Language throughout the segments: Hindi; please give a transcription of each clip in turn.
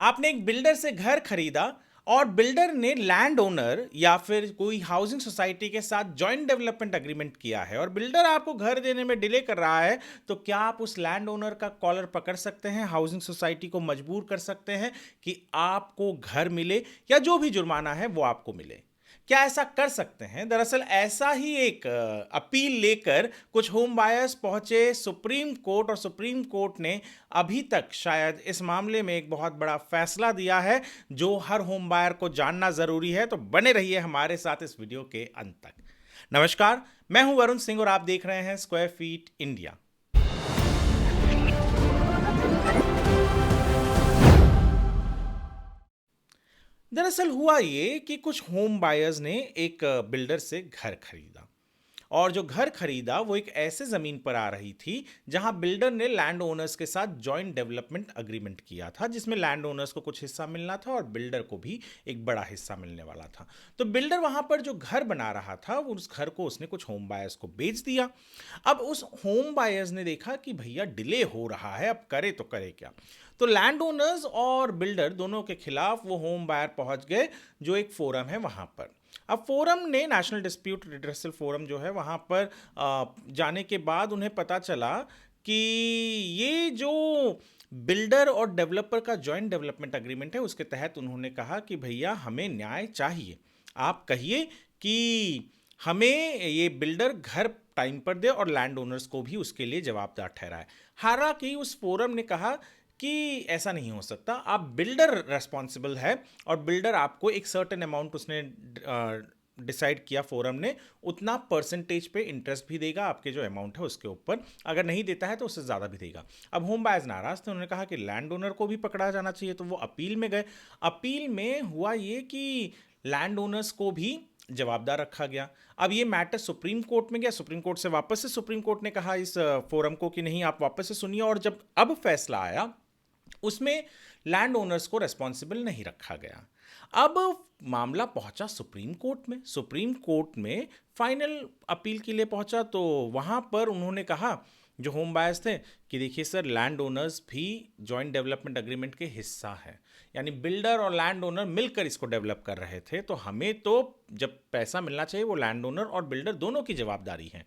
आपने एक बिल्डर से घर खरीदा और बिल्डर ने लैंड ओनर या फिर कोई हाउसिंग सोसाइटी के साथ जॉइंट डेवलपमेंट अग्रीमेंट किया है और बिल्डर आपको घर देने में डिले कर रहा है, तो क्या आप उस लैंड ओनर का कॉलर पकड़ सकते हैं, हाउसिंग सोसाइटी को मजबूर कर सकते हैं कि आपको घर मिले या जो भी जुर्माना है वो आपको मिले? क्या ऐसा कर सकते हैं? दरअसल ऐसा ही एक अपील लेकर कुछ होम बायर्स पहुंचे सुप्रीम कोर्ट और सुप्रीम कोर्ट ने अभी तक शायद इस मामले में एक बहुत बड़ा फैसला दिया है जो हर होम बायर को जानना जरूरी है। तो बने रहिए हमारे साथ इस वीडियो के अंत तक। नमस्कार, मैं हूं वरुण सिंह और आप देख रहे हैं स्क्वायर फीट इंडिया। दरअसल हुआ ये कि कुछ होम बायर्स ने एक बिल्डर से घर खरीदा और जो घर खरीदा वो एक ऐसे जमीन पर आ रही थी जहां बिल्डर ने लैंड ओनर्स के साथ जॉइंट डेवलपमेंट अग्रीमेंट किया था, जिसमें लैंड ओनर्स को कुछ हिस्सा मिलना था और बिल्डर को भी एक बड़ा हिस्सा मिलने वाला था। तो बिल्डर वहां पर जो घर बना रहा था वो उस घर को उसने कुछ होम बायर्स को बेच दिया। अब उस होम बायर्स ने देखा कि भैया डिले हो रहा है, अब करे तो करे क्या। तो लैंड ओनर्स और बिल्डर दोनों के खिलाफ वो होम बायर पहुंच गए जो एक फोरम है वहां पर। अब फोरम ने नेशनल डिस्प्यूट रिड्रेसल फोरम जो है वहां पर जाने के बाद उन्हें पता चला कि ये जो बिल्डर और डेवलपर का जॉइंट डेवलपमेंट अग्रीमेंट है उसके तहत उन्होंने कहा कि भैया हमें न्याय चाहिए। आप कहिए कि हमें ये बिल्डर घर टाइम पर दे और लैंड ओनर्स को भी उसके लिए जवाबदार ठहराए। हालांकि उस फोरम ने कहा कि ऐसा नहीं हो सकता, आप बिल्डर रेस्पॉन्सिबल है और बिल्डर आपको एक सर्टेन अमाउंट उसने डिसाइड किया फोरम ने, उतना परसेंटेज पे इंटरेस्ट भी देगा आपके जो अमाउंट है उसके ऊपर, अगर नहीं देता है तो उससे ज़्यादा भी देगा। अब होम बायर्स नाराज थे, उन्होंने कहा कि लैंड ओनर को भी पकड़ा जाना चाहिए, तो वो अपील में गए। अपील में हुआ ये कि लैंड ओनर्स को भी जवाबदार रखा गया। अब ये मैटर सुप्रीम कोर्ट में गया, सुप्रीम कोर्ट से वापस से सुप्रीम कोर्ट ने कहा इस फोरम को कि नहीं, आप वापस से सुनिए, और जब अब फैसला आया उसमें लैंड ओनर्स को रेस्पॉन्सिबल नहीं रखा गया। अब मामला पहुंचा सुप्रीम कोर्ट में, सुप्रीम कोर्ट में फाइनल अपील के लिए पहुंचा, तो वहां पर उन्होंने कहा जो होम बायर्स थे कि देखिए सर, लैंड ओनर्स भी जॉइंट डेवलपमेंट अग्रीमेंट के हिस्सा है, यानी बिल्डर और लैंड ओनर मिलकर इसको डेवलप कर रहे थे, तो हमें तो जब पैसा मिलना चाहिए वो लैंड ओनर और बिल्डर दोनों की जवाबदारी है।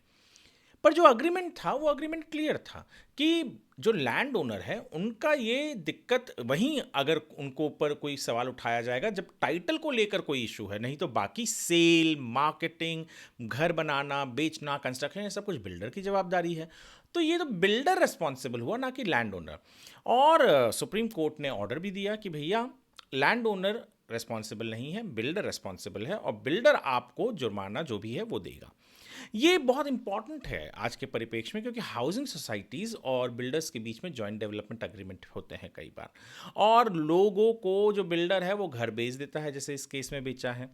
पर जो अग्रीमेंट था वो अग्रीमेंट क्लियर था कि जो लैंड ओनर है उनका ये दिक्कत वहीं, अगर उनको ऊपर कोई सवाल उठाया जाएगा जब टाइटल को लेकर कोई इशू है, नहीं तो बाकी सेल, मार्केटिंग, घर बनाना, बेचना, कंस्ट्रक्शन, ये सब कुछ बिल्डर की जवाबदारी है। तो ये तो बिल्डर रिस्पॉन्सिबल हुआ, ना कि लैंड ओनर। और सुप्रीम कोर्ट ने ऑर्डर भी दिया कि भैया लैंड ओनर रिस्पॉन्सिबल नहीं है, बिल्डर रिस्पॉन्सिबल है, और बिल्डर आपको जुर्माना जो भी है वो देगा। ये बहुत इंपॉर्टेंट है आज के परिप्रेक्ष्य में, क्योंकि हाउसिंग सोसाइटीज़ और बिल्डर्स के बीच में जॉइंट डेवलपमेंट अग्रीमेंट होते हैं कई बार, और लोगों को जो बिल्डर है वो घर बेच देता है, जैसे इस केस में बेचा है।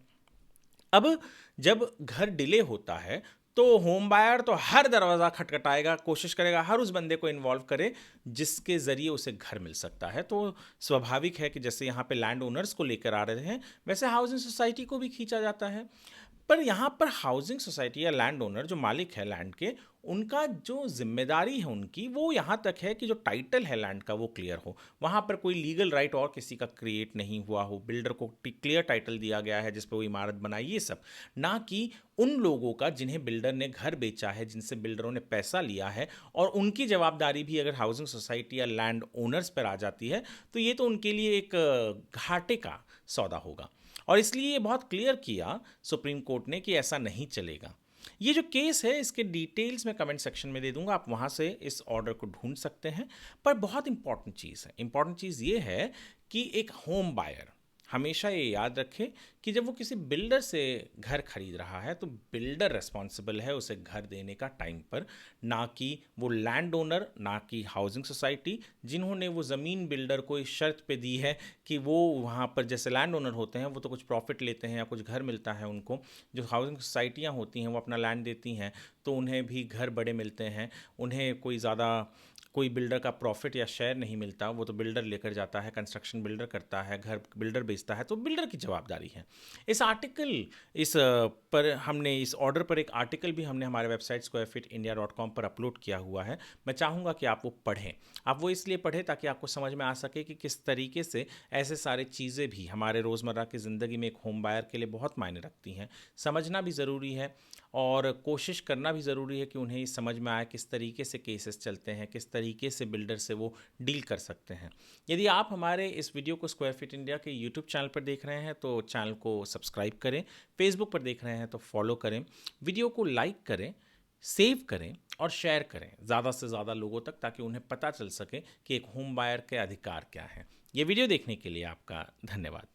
अब जब घर डिले होता है तो होम बायर तो हर दरवाज़ा खटखटाएगा, कोशिश करेगा हर उस बंदे को इन्वॉल्व करे जिसके ज़रिए उसे घर मिल सकता है। तो स्वाभाविक है कि जैसे यहाँ पे लैंड ओनर्स को लेकर आ रहे हैं, वैसे हाउसिंग सोसाइटी को भी खींचा जाता है। पर यहाँ पर हाउसिंग सोसाइटी या लैंड ओनर जो मालिक है लैंड के, उनका जो जिम्मेदारी है उनकी, वो यहाँ तक है कि जो टाइटल है लैंड का वो क्लियर हो, वहाँ पर कोई लीगल राइट और किसी का क्रिएट नहीं हुआ हो, बिल्डर को क्लियर टाइटल दिया गया है जिस पर वो इमारत बनाई, ये सब, ना कि उन लोगों का जिन्हें बिल्डर ने घर बेचा है, जिनसे बिल्डरों ने पैसा लिया है, और उनकी जवाबदारी भी अगर हाउसिंग सोसाइटी या लैंड ओनर्स पर आ जाती है तो ये तो उनके लिए एक घाटे का सौदा होगा। और इसलिए ये बहुत क्लियर किया सुप्रीम कोर्ट ने कि ऐसा नहीं चलेगा। ये जो केस है इसके डिटेल्स मैं कमेंट सेक्शन में दे दूंगा, आप वहाँ से इस ऑर्डर को ढूंढ सकते हैं। पर बहुत इंपॉर्टेंट चीज़ है, इंपॉर्टेंट चीज़ ये है कि एक होम बायर हमेशा ये याद रखे कि जब वो किसी बिल्डर से घर खरीद रहा है तो बिल्डर रिस्पॉन्सिबल है उसे घर देने का टाइम पर, ना कि वो लैंड ओनर, ना कि हाउसिंग सोसाइटी, जिन्होंने वो ज़मीन बिल्डर को इस शर्त पे दी है कि वो वहाँ पर, जैसे लैंड ओनर होते हैं वो तो कुछ प्रॉफिट लेते हैं या कुछ घर मिलता है उनको, जो हाउसिंग सोसाइटियाँ होती हैं वो अपना लैंड देती हैं तो उन्हें भी घर बड़े मिलते हैं, उन्हें कोई ज़्यादा कोई बिल्डर का प्रॉफिट या शेयर नहीं मिलता, वो तो बिल्डर लेकर जाता है, कंस्ट्रक्शन बिल्डर करता है, घर बिल्डर बेचता है, तो बिल्डर की जवाबदारी है। इस आर्टिकल पर हमने इस ऑर्डर पर एक आर्टिकल भी हमने हमारे वेबसाइट squarefeetindia.com पर अपलोड किया हुआ है। मैं चाहूँगा कि आप वो पढ़ें। आप वो इसलिए पढ़ें ताकि आपको समझ में आ सके कि किस तरीके से ऐसे सारे चीज़ें भी हमारे रोज़मर्रा की ज़िंदगी में एक होम बायर के लिए बहुत मायने रखती हैं। समझना भी ज़रूरी है और कोशिश करना भी ज़रूरी है कि उन्हें ये समझ में आए किस तरीके से केसेस चलते हैं, किस तरीके से बिल्डर से वो डील कर सकते हैं। यदि आप हमारे इस वीडियो को स्क्वायर फीट इंडिया के यूट्यूब चैनल पर देख रहे हैं तो चैनल को सब्सक्राइब करें, फेसबुक पर देख रहे हैं तो फॉलो करें, वीडियो को लाइक करें, सेव करें और शेयर करें ज़्यादा से ज़्यादा लोगों तक, ताकि उन्हें पता चल सके कि एक होम बायर के अधिकार क्या हैं। ये वीडियो देखने के लिए आपका धन्यवाद।